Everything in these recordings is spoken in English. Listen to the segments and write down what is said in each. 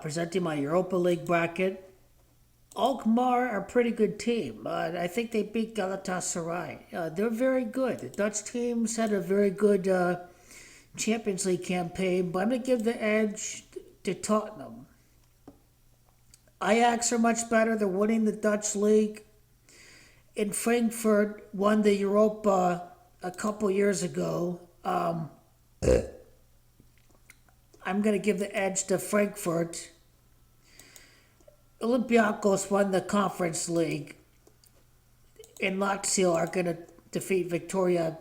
Presenting my Europa League bracket. Alkmaar are a pretty good team. I think they beat Galatasaray. They're very good. The Dutch teams had a very good Champions League campaign, but I'm going to give the edge to Tottenham. Ajax are much better. They're winning the Dutch league. In Frankfurt, won the Europa a couple years ago. I'm going to give the edge to Frankfurt. Olympiacos won the Conference League, and Lazio are going to defeat Victoria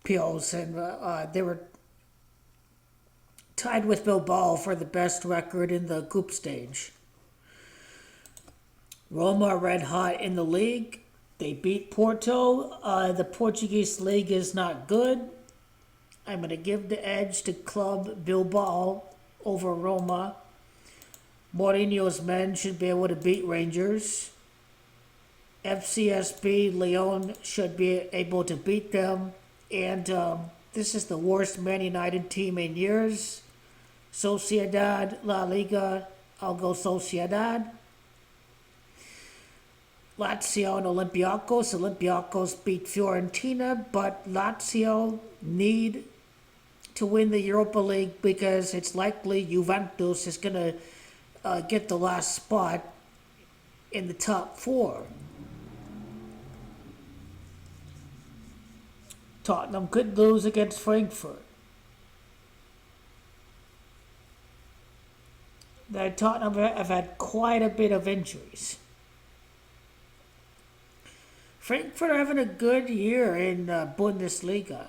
Pills, and they were tied with Bilbao for the best record in the group stage. Roma are red hot in the league. They beat Porto. The Portuguese league is not good. I'm going to give the edge to Club Bilbao over Roma. Mourinho's men should be able to beat Rangers. FCSB Lyon should be able to beat them. And this is the worst Man United team in years. Sociedad, La Liga, I'll go Sociedad. Lazio and Olympiacos. Olympiacos beat Fiorentina, but Lazio need to win the Europa League because it's likely Juventus is going to get the last spot in the top four. Tottenham could lose against Frankfurt. Now, Tottenham have had quite a bit of injuries. Frankfurt are having a good year in Bundesliga.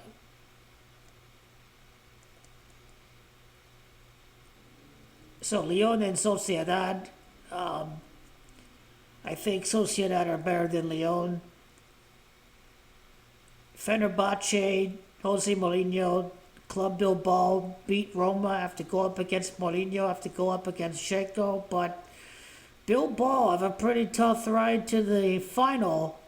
So Lyon and Sociedad, I think Sociedad are better than Lyon. Fenerbahce, Jose Mourinho, Club Bilbao beat Roma, have to go up against Mourinho, have to go up against Sheko, but Bilbao have a pretty tough ride to the final.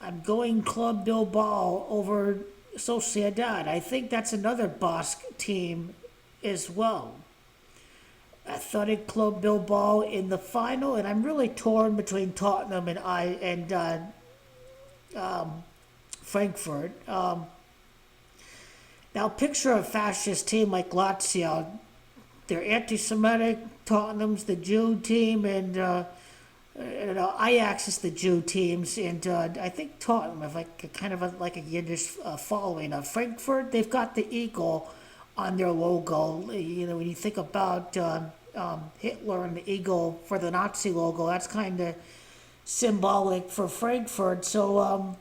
I'm going Club Bilbao over Sociedad. I think that's another Basque team as well. Athletic Club Bilbao in the final, and I'm really torn between Tottenham and Frankfurt. Now, picture a fascist team like Lazio. They're anti-Semitic. Tottenham's the Jew team, and Ajax is the Jew teams, and I think Tottenham have like a Yiddish following. Frankfurt, they've got the eagle on their logo. You know, when you think about Hitler and the eagle for the Nazi logo, that's kind of symbolic for Frankfurt. So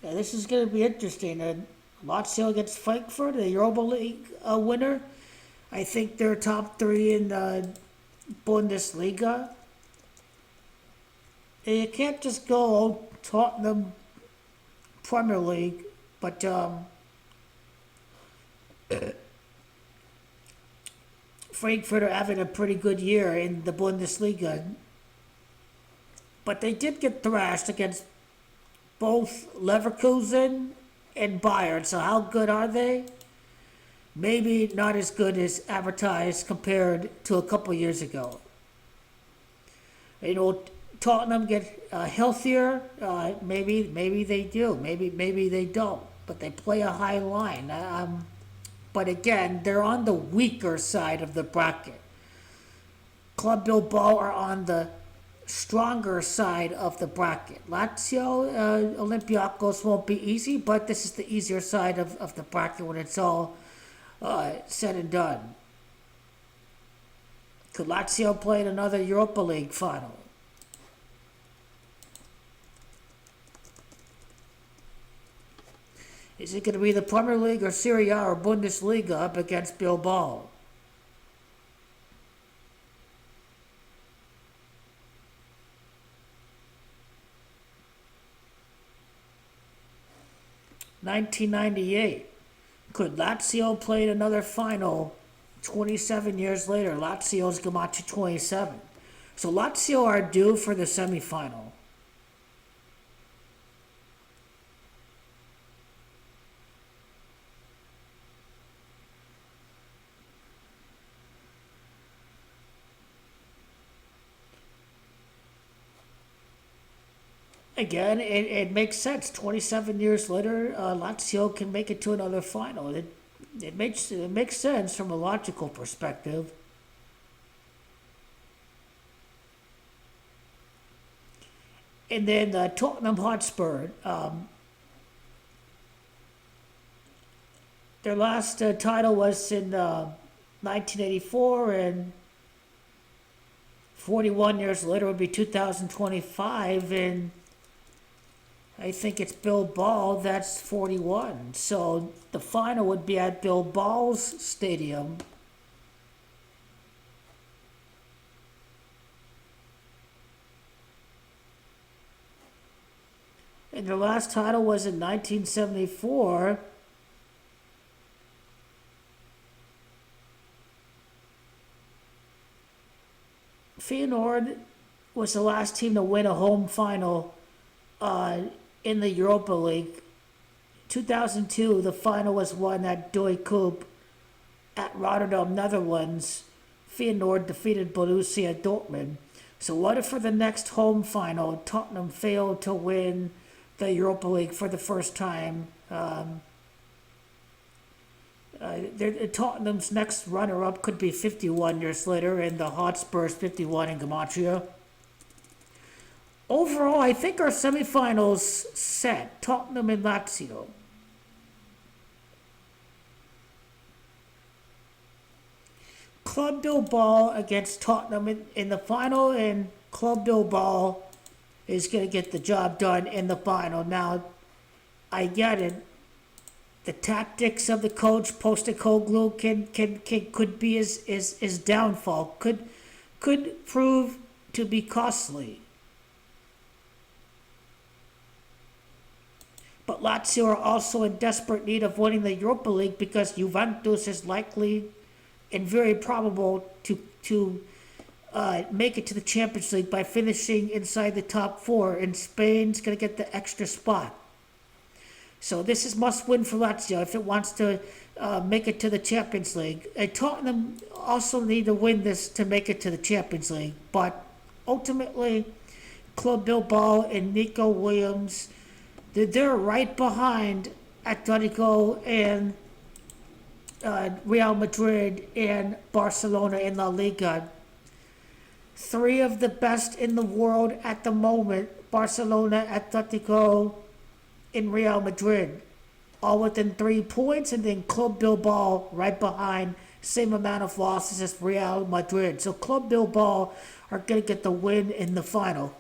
yeah, this is going to be interesting. Lazio against Frankfurt, the Europa League winner. I think they're top three in the Bundesliga. And you can't just go Tottenham Premier League, but Frankfurt are having a pretty good year in the Bundesliga. But they did get thrashed against both Leverkusen and Bayern. So how good are they? Maybe not as good as advertised compared to a couple years ago. You know, Tottenham get healthier. Maybe they do. Maybe they don't. But they play a high line. But again, they're on the weaker side of the bracket. Club Bilbao are on the stronger side of the bracket. Lazio, Olympiacos won't be easy, but this is the easier side of the bracket when it's all said and done. Could Lazio play in another Europa League final? Is it going to be the Premier League or Serie A or Bundesliga up against Bilbao? (1998). Could Lazio play in another final 27 years later? Lazio's Gamache 27. So Lazio are due for the semifinal. again, it makes sense. 27 years later, Lazio can make it to another final. It makes sense from a logical perspective. And then Tottenham Hotspur, their last title was in 1984, and 41 years later would be 2025, and I think it's Bilbao that's 41. So the final would be at Bilbao's stadium. And their last title was in 1974. Feyenoord was the last team to win a home final in the Europa League. 2002, the final was won at Doi Koop at Rotterdam, Netherlands. Feyenoord defeated Borussia Dortmund. So what if for the next home final, Tottenham failed to win the Europa League for the first time? Tottenham's next runner-up could be 51 years later, and the Hotspurs 51 in Gematria. Overall, I think our semifinals set Tottenham and Lazio. Club Bilbao against Tottenham in the final, and Club Bilbao is going to get the job done in the final. Now, I get it. The tactics of the coach Postecoglou could be his downfall. Could prove to be costly. But Lazio are also in desperate need of winning the Europa League because Juventus is likely and very probable to make it to the Champions League by finishing inside the top four, and Spain's going to get the extra spot. So this is must-win for Lazio if it wants to make it to the Champions League. Tottenham also need to win this to make it to the Champions League. But ultimately, Club Bilbao and Nico Williams, they're right behind Atletico and Real Madrid and Barcelona in La Liga. Three of the best in the world at the moment: Barcelona, Atletico, in Real Madrid, all within 3 points, and then Club Bilbao right behind, same amount of losses as Real Madrid. So Club Bilbao are going to get the win in the final.